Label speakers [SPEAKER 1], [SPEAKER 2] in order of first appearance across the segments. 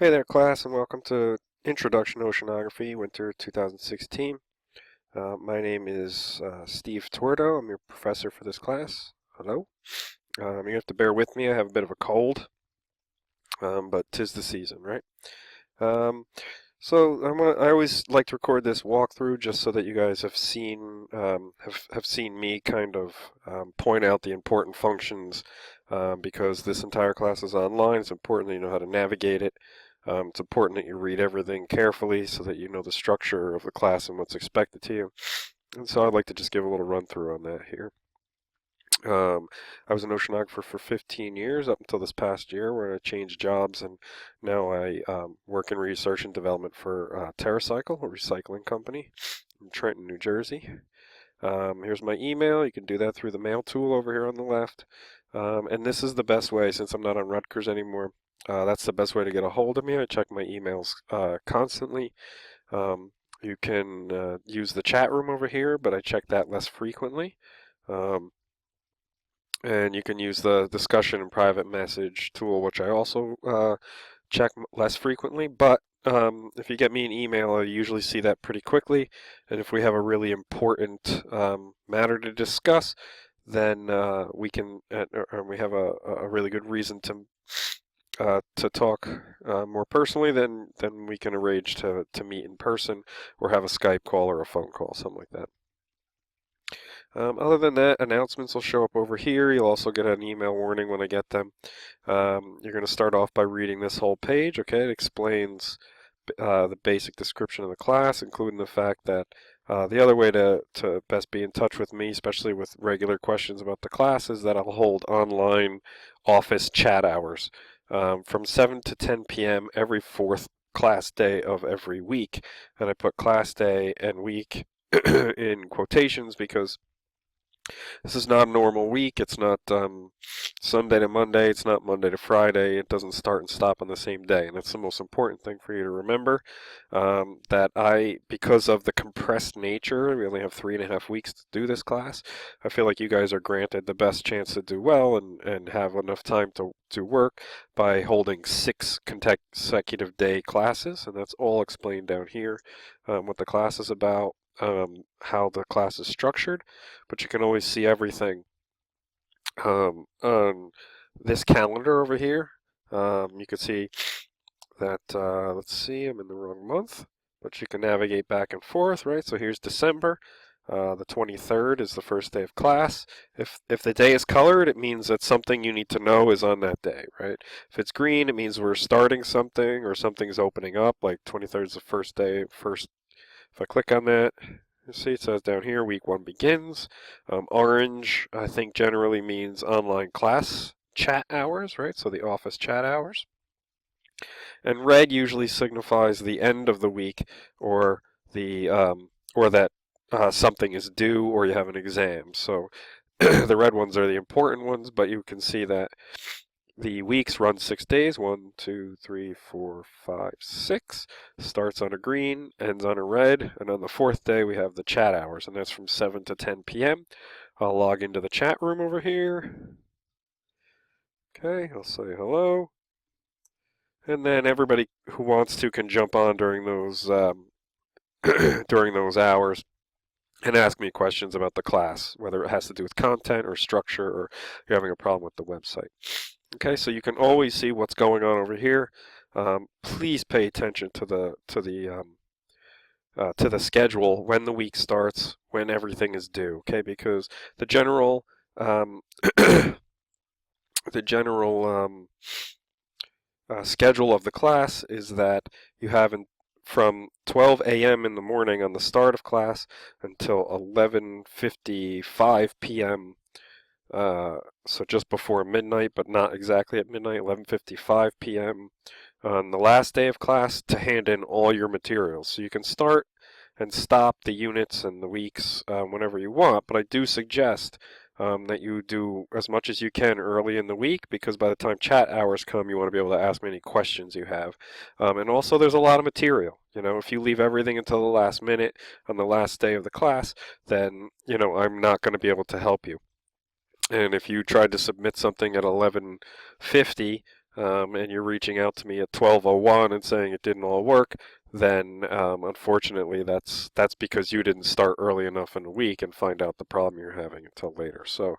[SPEAKER 1] Hey there, class, and welcome to Introduction to Oceanography, Winter 2016. My name is Steve Tordo. I'm your professor for this class. Hello. You have to bear with me. I have a bit of a cold, but 'tis the season, right? Um, I always like to record this walkthrough just so that you guys have seen have seen me kind of point out the important functions because this entire class is online. It's important that you know how to navigate it. It's important that you read everything carefully so that you know the structure of the class and what's expected to you. And so I'd like to just give a little run through on that here. I was an oceanographer for 15 years up until this past year where I changed jobs, and now I work in research and development for TerraCycle, a recycling company in Trenton, New Jersey. Here's my email. You can do that through the mail tool over here on the left. And this is the best way, since I'm not on Rutgers anymore. That's the best way to get a hold of me. I check my emails constantly. You can use the chat room over here, but I check that less frequently. And you can use the discussion and private message tool, which I also check less frequently. But if you get me an email, I usually see that pretty quickly. And if we have a really important matter to discuss, then we can, or we have a really good reason to talk more personally, then we can arrange to meet in person or have a Skype call or a phone call, something like that. Other than that, announcements will show up over here. You'll also get an email warning when I get them. You're going to start off by reading this whole page, okay? It explains the basic description of the class, including the fact that the other way to best be in touch with me, especially with regular questions about the class, is that I'll hold online office chat hours from 7 to 10 p.m. every fourth class day of every week. And I put class day and week in quotations because this is not a normal week. It's not Sunday to Monday. It's not Monday to Friday. It doesn't start and stop on the same day. And that's the most important thing for you to remember. Because of the compressed nature, we only have 3.5 weeks to do this class. I feel like you guys are granted the best chance to do well and have enough time to work by holding 6 consecutive day classes. And that's all explained down here, what the class is about. How the class is structured, but you can always see everything on this calendar over here. You can see that, let's see, I'm in the wrong month, but you can navigate back and forth, right? So here's December. The 23rd is the first day of class. If the day is colored, it means that something you need to know is on that day, right? If it's green, it means we're starting something or something's opening up, like 23rd is the first day, if I click on that, you see it says down here, week 1 begins. Orange, I think, generally means online class chat hours, right? So the office chat hours. And red usually signifies the end of the week, or that something is due, or you have an exam. So the red ones are the important ones, but you can see that the weeks run 6 days, 1, 2, 3, 4, 5, 6. Starts on a green, ends on a red, and on the 4th day we have the chat hours, and that's from 7 to 10 p.m. I'll log into the chat room over here. Okay, I'll say hello. And then everybody who wants to can jump on during those during those hours and ask me questions about the class, whether it has to do with content or structure or you're having a problem with the website. Okay, so you can always see what's going on over here. Please pay attention to the schedule, when the week starts, when everything is due. Okay, because the general schedule of the class is that you have from 12 a.m. in the morning on the start of class until 11:55 p.m. So just before midnight, but not exactly at midnight, 11:55 p.m. on the last day of class to hand in all your materials. So you can start and stop the units and the weeks whenever you want, but I do suggest that you do as much as you can early in the week, because by the time chat hours come, you want to be able to ask me any questions you have. And also, there's a lot of material. You know, if you leave everything until the last minute on the last day of the class, then, you know, I'm not going to be able to help you. And if you tried to submit something at 11:50 and you're reaching out to me at 12:01 and saying it didn't all work, then unfortunately that's because you didn't start early enough in the week and find out the problem you're having until later. So,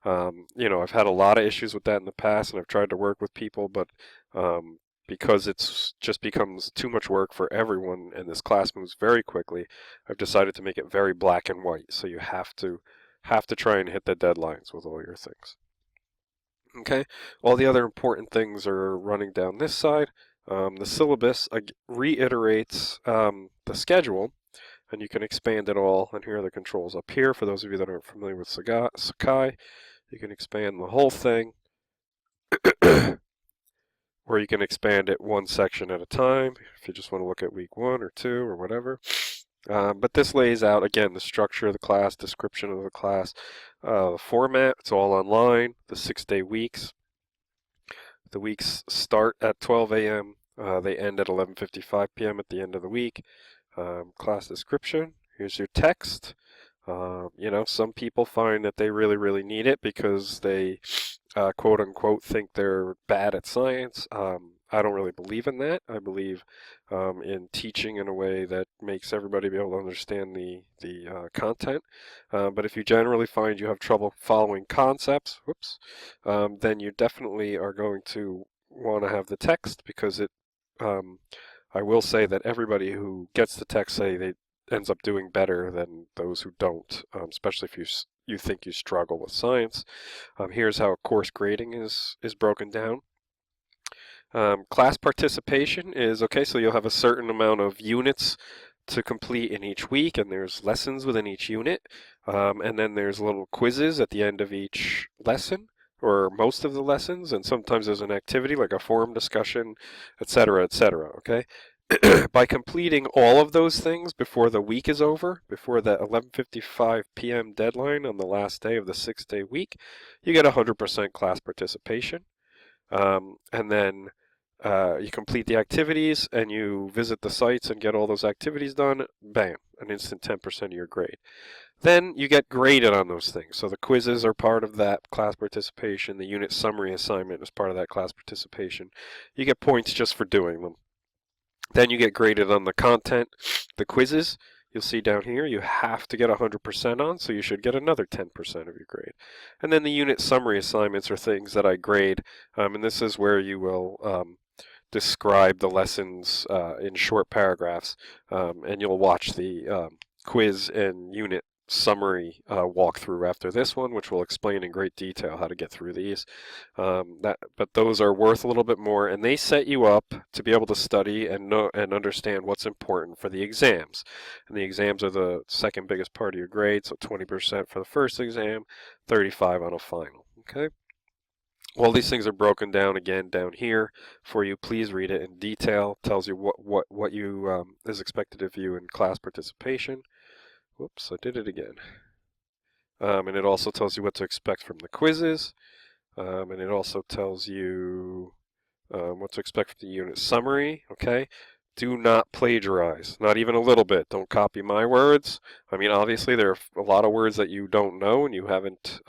[SPEAKER 1] I've had a lot of issues with that in the past, and I've tried to work with people, but because it's just becomes too much work for everyone and this class moves very quickly, I've decided to make it very black and white. So you have to try and hit the deadlines with all your things. Okay, all the other important things are running down this side. The syllabus reiterates the schedule, and you can expand it all. And here are the controls up here. For those of you that aren't familiar with Sakai, you can expand the whole thing, or you can expand it one section at a time if you just want to look at week 1 or 2 or whatever. But this lays out, again, the structure of the class, description of the class, the format. It's all online, the 6-day weeks. The weeks start at 12 a.m. They end at 11:55 p.m. at the end of the week. Class description. Here's your text. Some people find that they really, really need it because they, quote unquote, think they're bad at science. I don't really believe in that. I believe in teaching in a way that makes everybody be able to understand the content. But if you generally find you have trouble following concepts, then you definitely are going to want to have the text, because I will say that everybody who gets the text ends up doing better than those who don't, especially if you think you struggle with science. Here's how course grading is broken down. Class participation is, okay, so you'll have a certain amount of units to complete in each week, and there's lessons within each unit, and then there's little quizzes at the end of each lesson, or most of the lessons, and sometimes there's an activity like a forum discussion, etc., okay? By completing all of those things before the week is over, before the 11:55 p.m. deadline on the last day of the 6-day week, you get 100% class participation. And then you complete the activities and you visit the sites and get all those activities done, bam, an instant 10% of your grade. Then you get graded on those things. So the quizzes are part of that class participation. The unit summary assignment is part of that class participation. You get points just for doing them. Then you get graded on the content. The quizzes, you'll see down here, you have to get 100% on, so you should get another 10% of your grade. And then the unit summary assignments are things that I grade, and this is where you will describe the lessons in short paragraphs, and you'll watch the quiz and unit summary walkthrough after this one, which will explain in great detail how to get through these. But those are worth a little bit more, and they set you up to be able to study and know and understand what's important for the exams. And the exams are the second biggest part of your grade, so 20% for the first exam, 35 on a final. Okay. All these things are broken down again down here for you. Please read it in detail. Tells you what you is expected of you in class participation. Whoops, I did it again. And it also tells you what to expect from the quizzes. And it also tells you what to expect from the unit summary. Okay. Do not plagiarize, not even a little bit. Don't copy my words. I mean, obviously there are a lot of words that you don't know and you haven't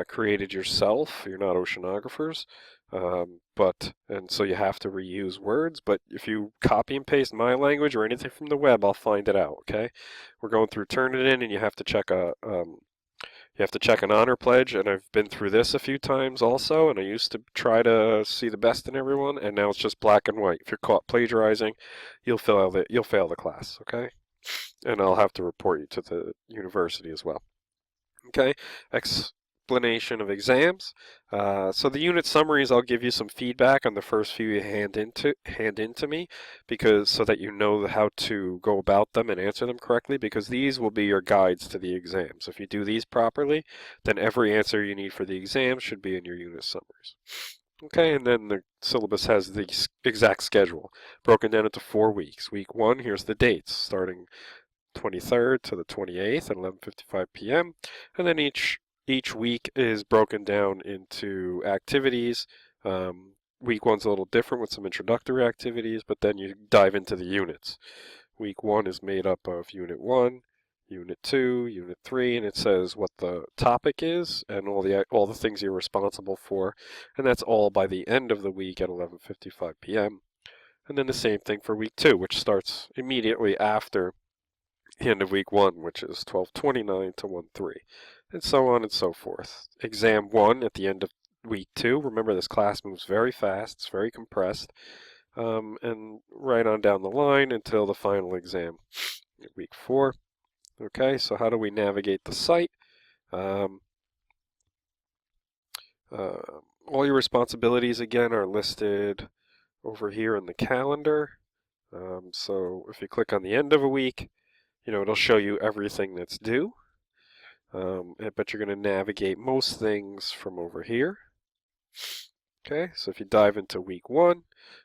[SPEAKER 1] created yourself. You're not oceanographers, and so you have to reuse words. But if you copy and paste my language or anything from the web, I'll find it out. Okay, we're going through Turnitin, and you have to check an honor pledge, and I've been through this a few times also, and I used to try to see the best in everyone, and now it's just black and white. If you're caught plagiarizing, you'll fail the class. Okay, and I'll have to report you to the university as well. Okay, explanation of exams. So the unit summaries, I'll give you some feedback on the first few you hand into me, because so that you know how to go about them and answer them correctly, because these will be your guides to the exams. If you do these properly, then every answer you need for the exam should be in your unit summaries. Okay, and then the syllabus has the exact schedule broken down into 4 weeks. Week 1, here's the dates, starting 23rd to the 28th at 11:55 p.m. And then each week is broken down into activities. Week 1's a little different with some introductory activities, but then you dive into the units. Week 1 is made up of Unit 1, Unit 2, Unit 3, and it says what the topic is and all the things you're responsible for, and that's all by the end of the week at 11:55 p.m. And then the same thing for week 2, which starts immediately after the end of week 1, which is 12:29 to 1:03, and so on and so forth. Exam 1 at the end of week 2. Remember, this class moves very fast. It's very compressed, and right on down the line until the final exam at week 4. Okay, so how do we navigate the site? All your responsibilities, again, are listed over here in the calendar. So if you click on the end of a week, it'll show you everything that's due. But you're going to navigate most things from over here. Okay, so if you dive into week 1,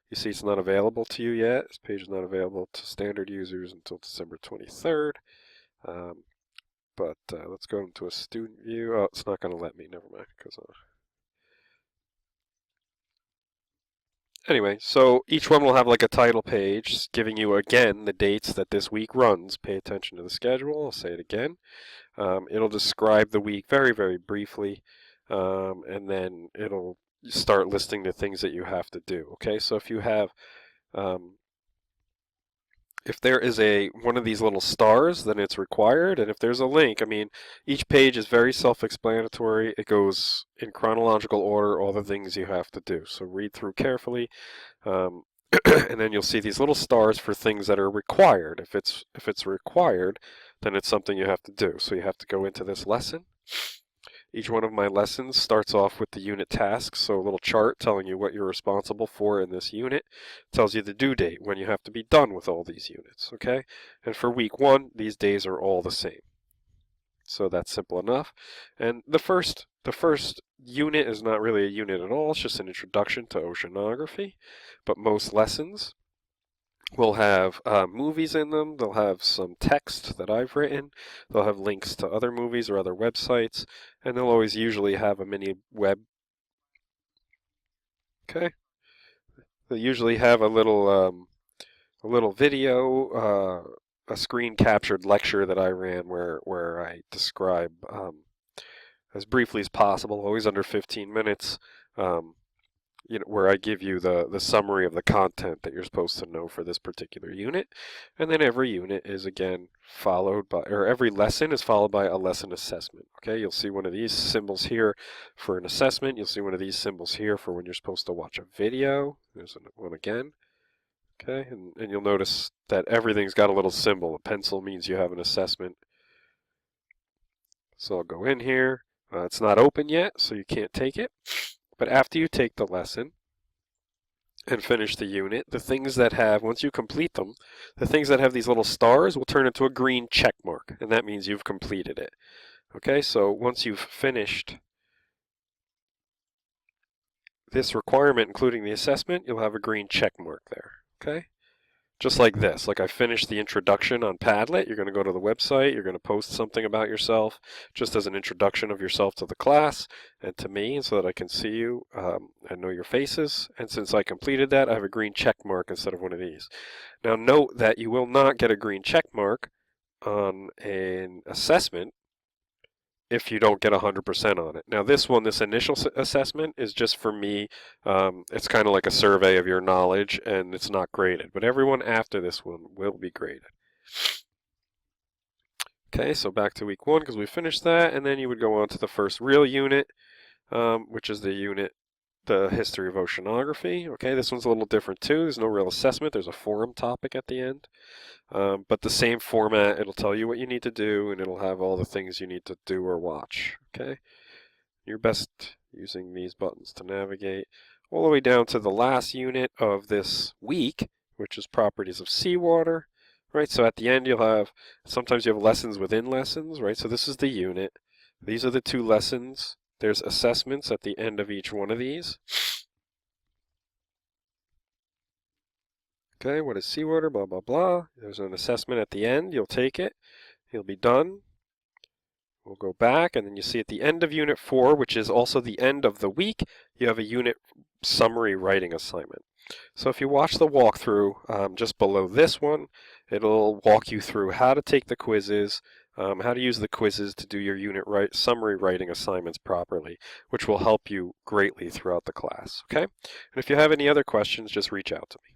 [SPEAKER 1] you see it's not available to you yet. This page is not available to standard users until December 23rd. But let's go into a student view. Oh, it's not going to let me. Never mind. Anyway, so each one will have like a title page giving you, again, the dates that this week runs. Pay attention to the schedule. I'll say it again. It'll describe the week very, very briefly, and then it'll start listing the things that you have to do. Okay, so if you have if there is one of these little stars, then it's required, and if there's a link, each page is very self-explanatory. It goes in chronological order, all the things you have to do. So read through carefully, and then you'll see these little stars for things that are required. If it's required, then it's something you have to do. So you have to go into this lesson. Each one of my lessons starts off with the unit tasks, so a little chart telling you what you're responsible for in this unit. It tells you the due date, when you have to be done with all these units, okay? And for week 1, these days are all the same. So that's simple enough. And the first unit is not really a unit at all, it's just an introduction to oceanography. But most lessons will have movies in them. They'll have some text that I've written. They'll have links to other movies or other websites, and they'll always usually have a mini web. Okay. They'll usually have a little video, a screen captured lecture that I ran where I describe as briefly as possible, always under 15 minutes. Where I give you the summary of the content that you're supposed to know for this particular unit. And then every unit is again followed by, or every lesson is followed by a lesson assessment. Okay, you'll see one of these symbols here for an assessment. You'll see one of these symbols here for when you're supposed to watch a video. There's one again. Okay, and you'll notice that everything's got a little symbol. A pencil means you have an assessment. So I'll go in here. It's not open yet, so you can't take it. But after you take the lesson and finish the unit, the things that have, once you complete them, the things that have these little stars will turn into a green check mark, and that means you've completed it. Okay, so once you've finished this requirement, including the assessment, you'll have a green check mark there. Okay? Just like this, like I finished the introduction on Padlet, you're going to go to the website, you're going to post something about yourself, just as an introduction of yourself to the class and to me, so that I can see you and know your faces. And since I completed that, I have a green check mark instead of one of these. Now note that you will not get a green check mark on an assessment if you don't get 100% on it. Now this initial assessment is just for me. It's kind of like a survey of your knowledge, and it's not graded. But everyone after this one will be graded. Okay, so back to week 1 because we finished that, and then you would go on to the first real unit, which is the history of oceanography. Okay, this one's a little different too. There's no real assessment. There's a forum topic at the end. But the same format, it'll tell you what you need to do, and it'll have all the things you need to do or watch. Okay, you're best using these buttons to navigate all the way down to the last unit of this week, which is properties of seawater. Right, so at the end sometimes you have lessons within lessons, right? So this is the unit. These are the 2 lessons. There's assessments at the end of each one of these. Okay, what is seawater? Blah, blah, blah. There's an assessment at the end. You'll take it. You'll be done. We'll go back, and then you see at the end of Unit 4, which is also the end of the week, you have a unit summary writing assignment. So if you watch the walkthrough just below this one, it'll walk you through how to take the quizzes, how to use the quizzes to do your unit summary writing assignments properly, which will help you greatly throughout the class, okay? And if you have any other questions, just reach out to me.